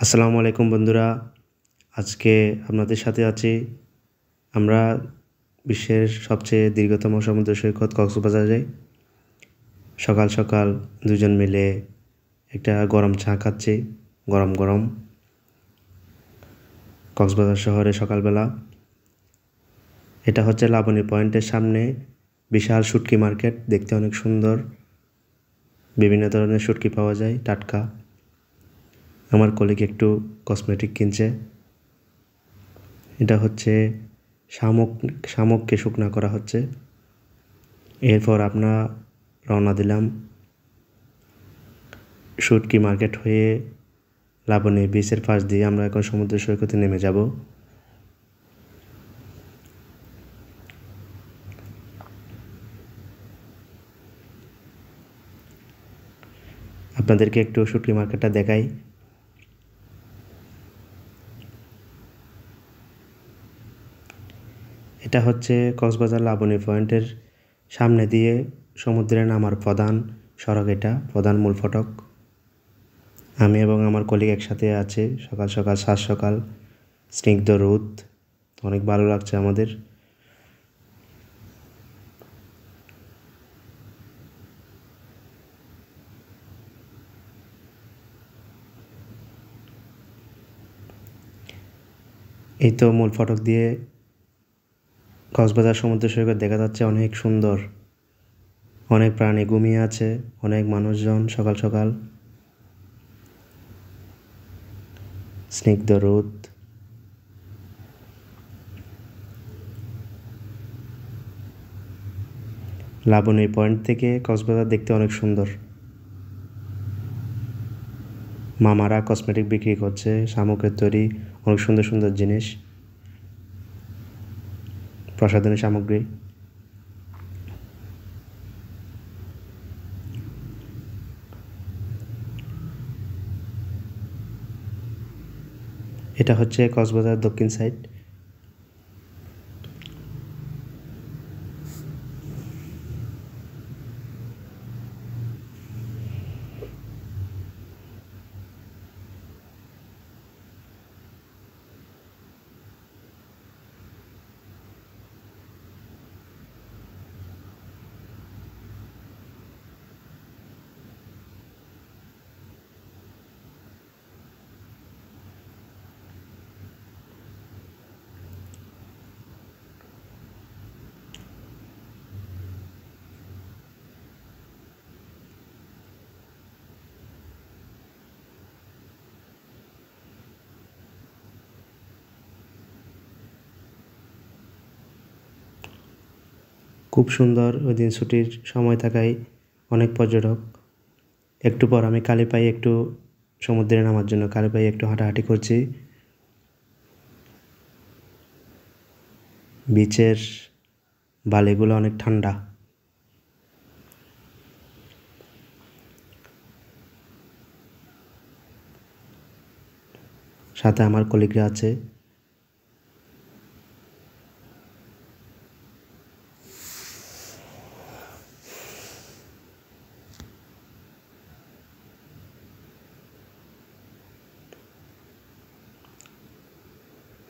আসসালামু আলাইকুম বন্ধুরা। আজকে আপনাদের সাথে আছি আমরা বিশ্বের সবচেয়ে দীর্ঘতম সমুদ্র সৈকত কক্সবাজারে। সকাল সকাল দুজন মিলে একটা গরম চা খাচ্ছি, গরম গরম, কক্সবাজার শহরে সকালবেলা। এটা হচ্ছে লাবণী পয়েন্টের সামনে বিশাল শুটকি মার্কেট। দেখতে অনেক সুন্দর, বিভিন্ন ধরনের শুটকি পাওয়া যায় টাটকা। আমার কলিগ একটু কসমেটিক কিনছে। এটা হচ্ছে শামুককে শুকনা করা হচ্ছে। এরপর আমরা রওনা দিলাম শুটকি মার্কেট হয়ে লাবণী বিচের পাশ দিয়ে আমরা এখন সমুদ্র সৈকতে নেমে যাব। আপনাদেরকে একটু শুটকি মার্কেটটা দেখাই। এটা হচ্ছে কক্সবাজার লাবণী পয়েন্টের সামনে দিয়ে সমুদ্রে নামার প্রধান সড়ক। এটা প্রধান মূল ফটক। আমি এবং আমার কলিগ একসাথে আছে। সকাল সকাল সাত সকাল, স্নিগ্ধ রোদ, অনেক ভালো লাগছে আমাদের। এই তো মূল ফটক দিয়ে কক্সবাজার সমুদ্র সৈকত দেখা যাচ্ছে। অনেক সুন্দর, অনেক প্রাণী ঘুমিয়ে আছে, অনেক মানুষজন সকাল সকাল। স্নিগ্ধ রোদ, লাবণী পয়েন্ট থেকে কক্সবাজার দেখতে অনেক সুন্দর। মামারা কসমেটিক বিক্রি করছে, শামুকের তৈরি অনেক সুন্দর সুন্দর জিনিস, প্রসাধনী সামগ্রী। এটা হচ্ছে কক্সবাজার দক্ষিণ সাইড। খুব সুন্দর। ওই দিন ছুটির সময় থাকায় অনেক পর্যটক। একটু পর আমি কালিপাই একটু সমুদ্রে নামার জন্য কালিপাই একটু হাঁটাহাঁটি করছি। বিচের বালিগুলো অনেক ঠান্ডা। সাথে আমার কলিগরা আছে।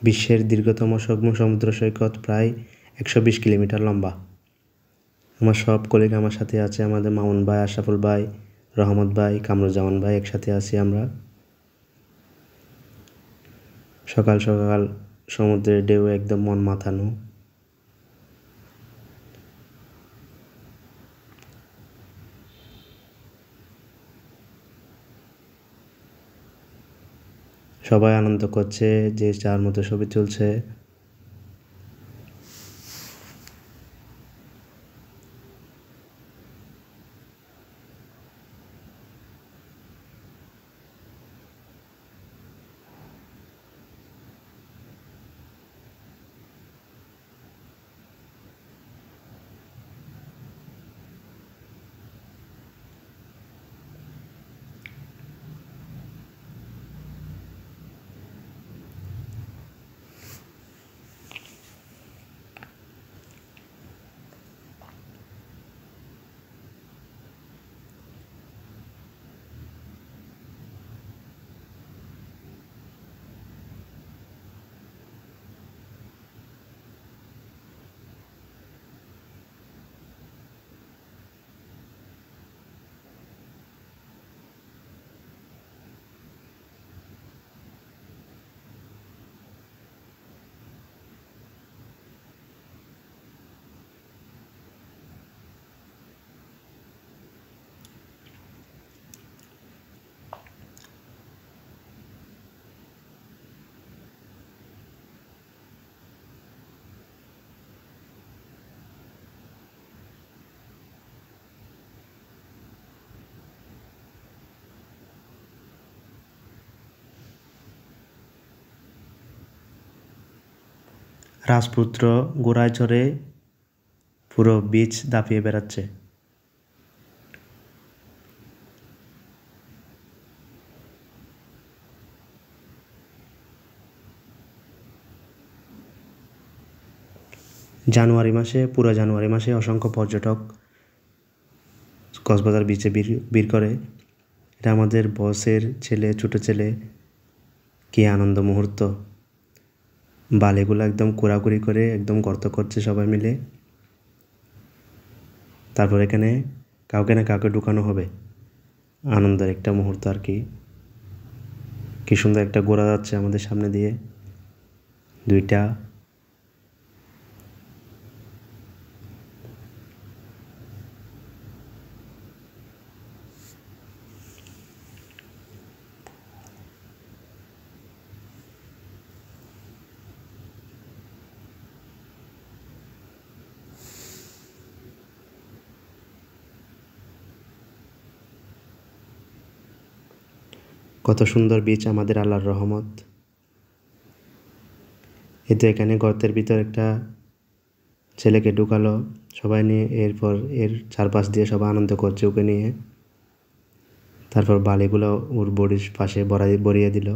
বিশ্বের দীর্ঘতম সমুদ্র সৈকত প্রায় 120 কিলোমিটার লম্বা। আমার সব কলিগ আমার সাথে আছে। আমাদের মামুন ভাই, আশরাফুল ভাই, রহমত ভাই, কামরুজ্জামান ভাই, একসাথে আছি আমরা। সকাল সকাল সমুদ্রের ঢেউ একদম মন মাতানো। সবাই আনন্দ করছে, যে যার মতো ছবি তুলছে। রাজপুত্র ঘোড়ায় চড়ে পুরো বিচ দাপিয়ে বেড়াচ্ছে। পুরো জানুয়ারি মাসে অসংখ্য পর্যটক কক্সবাজার বিচে ভিড় করে। এটা আমাদের বসের ছেলে, ছোট ছেলে, কি আনন্দ মুহূর্ত। বালিগুলো একদম কুড়াকুড়ি করে একদম গর্ত করছে সবাই মিলে। তারপর এখানে কাউকে না কাউকে ঢুকানো হবে। আনন্দের একটা মুহূর্ত আর কি। কি সুন্দর একটা ঘোড়া যাচ্ছে আমাদের সামনে দিয়ে, দুইটা। কত সুন্দর বিচ, আমাদের আল্লাহর রহমত। এই তো এখানে গর্তের ভিতর একটা ছেলেকে ঢুকালো সবাই নিয়ে। এরপর এর চারপাশ দিয়ে সবাই আনন্দ করছে ওকে নিয়ে। তারপর বালিগুলো ওর বডির পাশে ভরিয়ে দিল।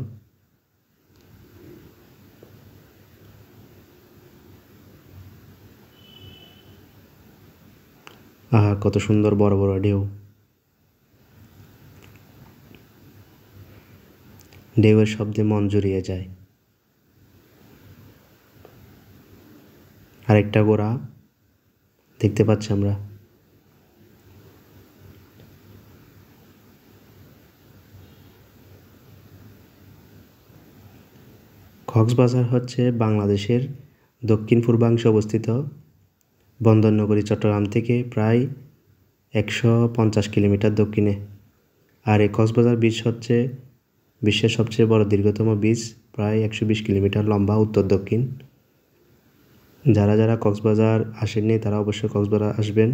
আহা, কত সুন্দর বড় বড় ঢেউ। ঢেউয়ের শব্দে মন জুড়িয়ে যায়। আরেকটা ঘোড়া দেখতে পাচ্ছি আমরা। কক্সবাজার হচ্ছে বাংলাদেশের দক্ষিণ পূর্বাংশে অবস্থিত বন্দরনগরী চট্টগ্রাম থেকে প্রায় 150 কিলোমিটার দক্ষিণে। আর এই কক্সবাজার বিচ হচ্ছে বিশ্বের সবচেয়ে বড় দীর্ঘতম বিচ, প্রায় 120 কিলোমিটার লম্বা উত্তর দক্ষিণ। যারা যারা কক্সবাজার আসেননি তারা অবশ্যই কক্সবাজার আসবেন।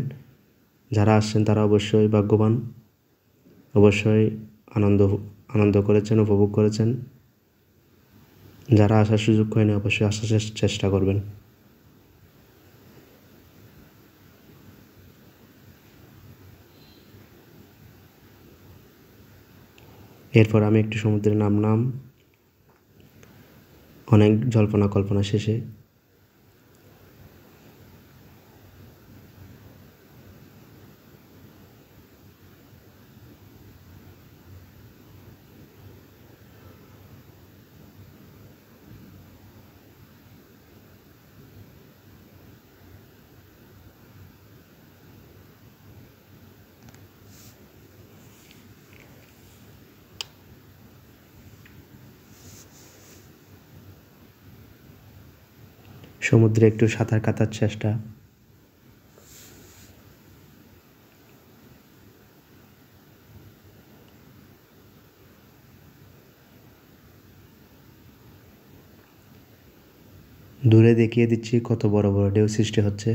যারা আসছেন তারা অবশ্যই ভাগ্যবান, অবশ্যই আনন্দ করেছেন, উপভোগ করেছেন। যারা আসার সুযোগ হয়নি অবশ্যই আসার চেষ্টা করবেন। এরপর আমি একটু সমুদ্রে নামলাম অনেক জল্পনা কল্পনা শেষে। সমুদ্রে একটু সাঁতার কাটার চেষ্টা। দূরে দেখিয়ে দিচ্ছি কত বড় বড় ঢেউ সৃষ্টি হচ্ছে।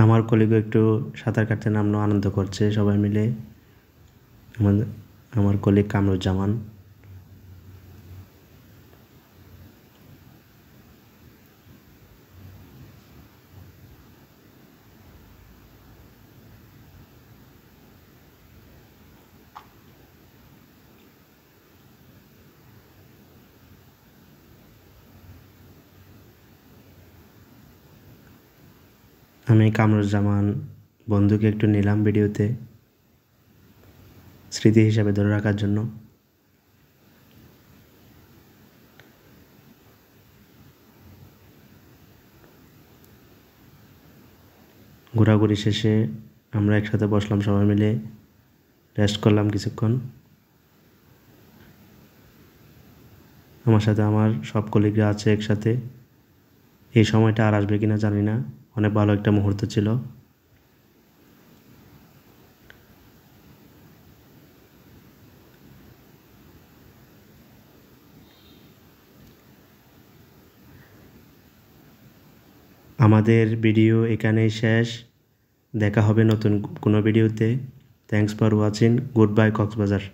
আমার কলিগও একটু সাঁতার কাটতে নামলো, আনন্দ করছে সবাই মিলে। আমার কলিগ কামরুজ্জামান। আমি কামরুজ্জামান বন্ধুকে একটু নিলাম ভিডিওতে স্মৃতি হিসাবে ধরে রাখার জন্য। ঘোরাঘুরি শেষে আমরা একসাথে বসলাম, সবাই মিলে রেস্ট করলাম কিছুক্ষণ। আমার সাথে আমার সব কলিগরা আছে একসাথে। এই সময়টা আর আসবে কিনা জানি না, অনেক ভালো একটা মুহূর্ত ছিল। আমাদের ভিডিও এখানেই শেষ, দেখা হবে নতুন কোনো ভিডিওতে। Thanks for watching, good bye Cox's Bazar.